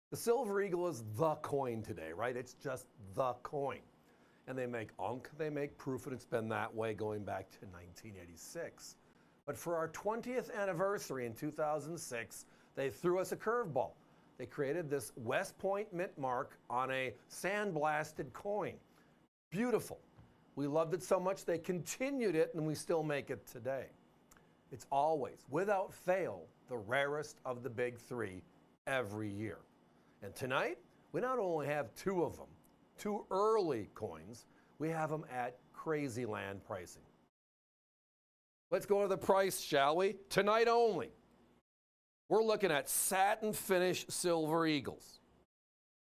The Silver Eagle is the coin today, right? It's just the coin. And they make Unk, they make proof, and it's been that way going back to 1986. But for our 20th anniversary in 2006, they threw us a curveball. They created this West Point mint mark on a sandblasted coin. Beautiful. We loved it so much they continued it, and we still make it today. It's always, without fail, the rarest of the big three every year. And tonight, we not only have two of them, two early coins, we have them at crazy land pricing. Let's go to the price, shall we? Tonight only. We're looking at satin finish Silver Eagles.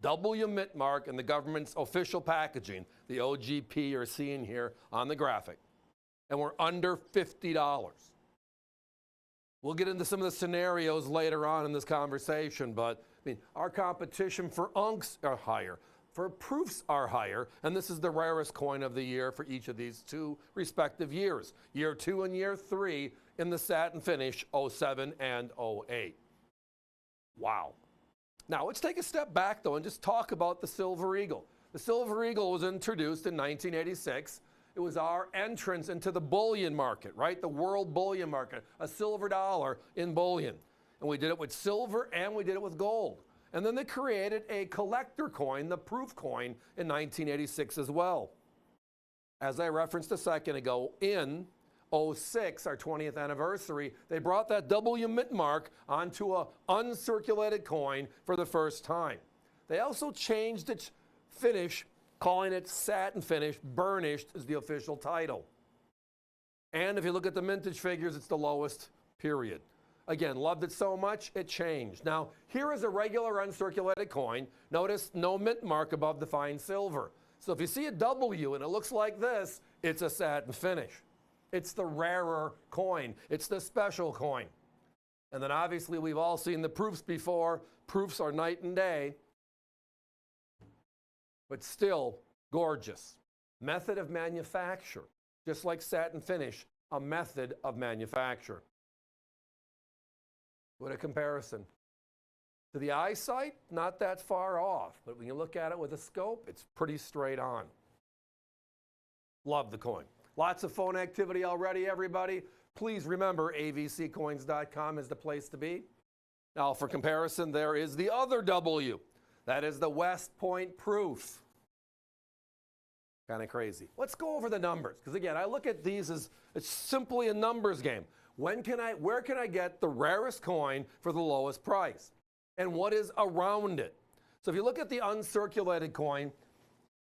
W mint mark in the government's official packaging, the OGP you're seeing here on the graphic. And we're under $50. We'll get into some of the scenarios later on in this conversation, but I mean, our competition for unks are higher, for proofs are higher, and this is the rarest coin of the year for each of these two respective years, year 2 and year 3 in the satin finish, 07 and 08. Wow. Now, let's take a step back, though, and just talk about the Silver Eagle. The Silver Eagle was introduced in 1986. It was our entrance into the bullion market, right? The world bullion market, a silver dollar in bullion. And we did it with silver and we did it with gold. And then they created a collector coin, the proof coin, in 1986 as well. As I referenced a second ago, in 06, our 20th anniversary, they brought that W mint mark onto an uncirculated coin for the first time. They also changed its finish, calling it satin finish. Burnished is the official title. And if you look at the mintage figures, it's the lowest, period. Again, loved it so much, it changed. Now, here is a regular uncirculated coin. Notice no mint mark above the fine silver. So if you see a W and it looks like this, it's a satin finish. It's the rarer coin. It's the special coin. And then obviously we've all seen the proofs before. Proofs are night and day, but still gorgeous. Method of manufacture, just like satin finish, a method of manufacture. What a comparison. To the eyesight, not that far off, but when you look at it with a scope, it's pretty straight on. Love the coin. Lots of phone activity already, everybody. Please remember, avccoins.com is the place to be. Now, for comparison, there is the other W. That is the West Point proof. Kind of crazy. Let's go over the numbers, because again, I look at these as it's simply a numbers game. Where can I get the rarest coin for the lowest price? And what is around it? So if you look at the uncirculated coin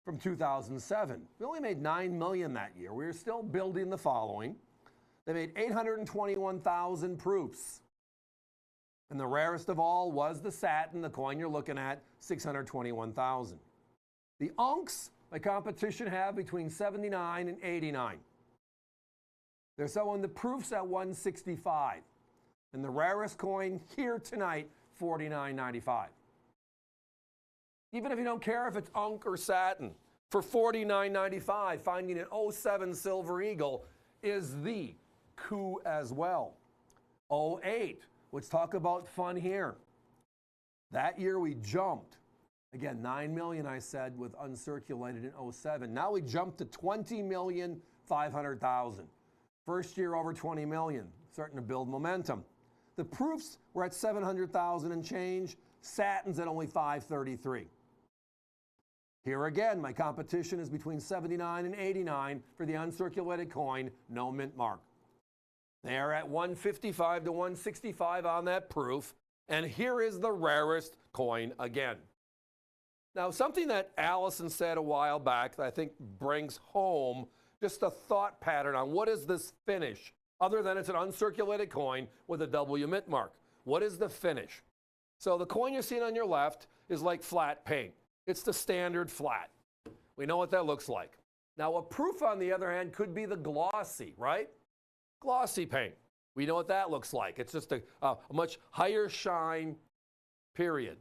from 2007, we only made 9 million that year. We were still building the following. They made 821,000 proofs. And the rarest of all was the satin, the coin you're looking at, 621,000. The unks, my competition, have between 79 and 89. They're selling the proofs at 165. And the rarest coin here tonight, $49.95. Even if you don't care if it's unk or satin, for $49.95, finding an 07 Silver Eagle is the coup as well. 08, let's talk about fun here. That year we jumped. Again, 9 million, I said, with uncirculated in 07. Now we jumped to 20,500,000. First year over 20 million, starting to build momentum. The proofs were at 700,000 and change. Satin's at only 533. Here again, my competition is between 79 and 89 for the uncirculated coin, no mint mark. They are at 155 to 165 on that proof. And here is the rarest coin again. Now, something that Allison said a while back that I think brings home just a thought pattern on what is this finish, other than it's an uncirculated coin with a W mint mark. What is the finish? So the coin you're seeing on your left is like flat paint. It's the standard flat. We know what that looks like. Now, a proof, on the other hand, could be the glossy, right? Glossy paint. We know what that looks like. It's just a much higher shine, period.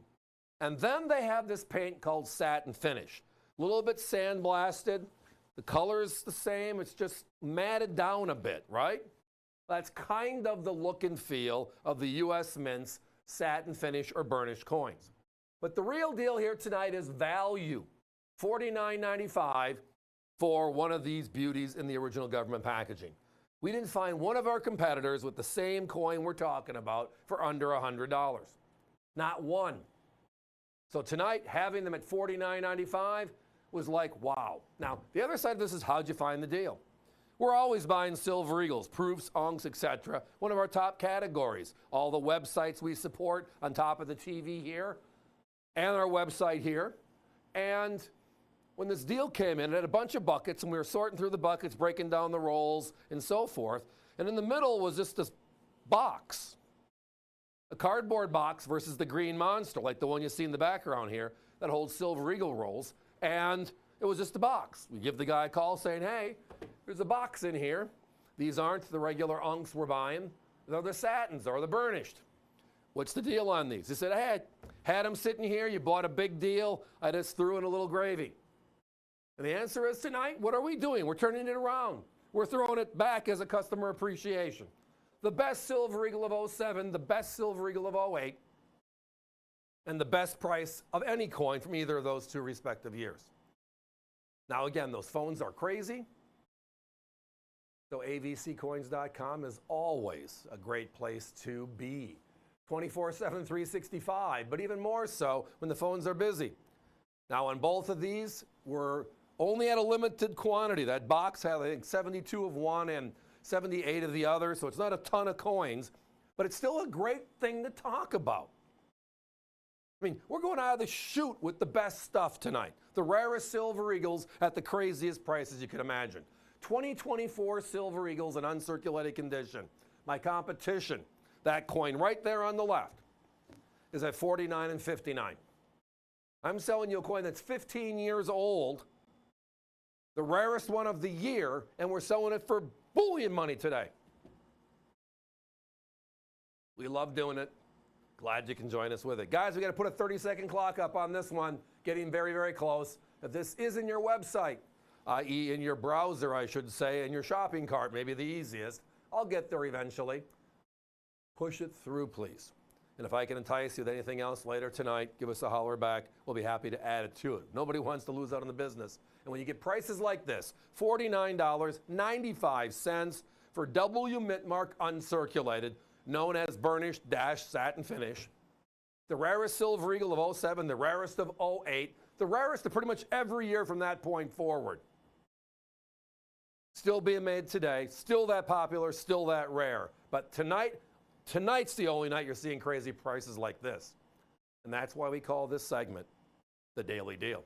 And then they have this paint called satin finish. A little bit sandblasted. The color is the same. It's just matted down a bit, right? That's kind of the look and feel of the U.S. Mint's satin finish or burnished coins. But the real deal here tonight is value. $49.95 for one of these beauties in the original government packaging. We didn't find one of our competitors with the same coin we're talking about for under $100. Not one. So tonight, having them at $49.95 was like, wow. Now, the other side of this is, how'd you find the deal? We're always buying Silver Eagles, proofs, unks, etc. One of our top categories. All the websites we support on top of the TV here and our website here. And when this deal came in, it had a bunch of buckets, and we were sorting through the buckets, breaking down the rolls, and so forth. And in the middle was just this box, a cardboard box versus the green monster, like the one you see in the background here, that holds Silver Eagle rolls. And it was just a box. We give the guy a call saying, hey, there's a box in here. These aren't the regular unks we're buying. They're the Satins or the burnished. What's the deal on these? He said, hey, had them sitting here. You bought a big deal. I just threw in a little gravy. And the answer is tonight, what are we doing? We're turning it around. We're throwing it back as a customer appreciation. The best Silver Eagle of 07, the best Silver Eagle of 08, and the best price of any coin from either of those two respective years. Now again, those phones are crazy. So avccoins.com is always a great place to be. 24/7, 365, but even more so when the phones are busy. Now on both of these, we're only at a limited quantity. That box had, I think, 72 of one and 78 of the other, so it's not a ton of coins, but it's still a great thing to talk about. I mean, we're going out of the chute with the best stuff tonight. The rarest Silver Eagles at the craziest prices you could imagine. 2024 Silver Eagles in uncirculated condition. My competition, that coin right there on the left, is at $49 and $59. I'm selling you a coin that's 15 years old, the rarest one of the year, and we're selling it for bullion money today. We love doing it. Glad you can join us with it. Guys, we got to put a 30-second clock up on this one. Getting very, very close. If this is in your website, i.e. in your browser, I should say, in your shopping cart, maybe the easiest, I'll get there eventually. Push it through, please. And if I can entice you with anything else later tonight, give us a holler back. We'll be happy to add it to it. Nobody wants to lose out on the business. And when you get prices like this, $49.95 for W mint mark uncirculated, known as burnished satin finish, the rarest Silver Eagle of 07, the rarest of 08, the rarest of pretty much every year from that point forward. Still being made today, still that popular, still that rare. But tonight's the only night you're seeing crazy prices like this. And that's why we call this segment the Daily Deal.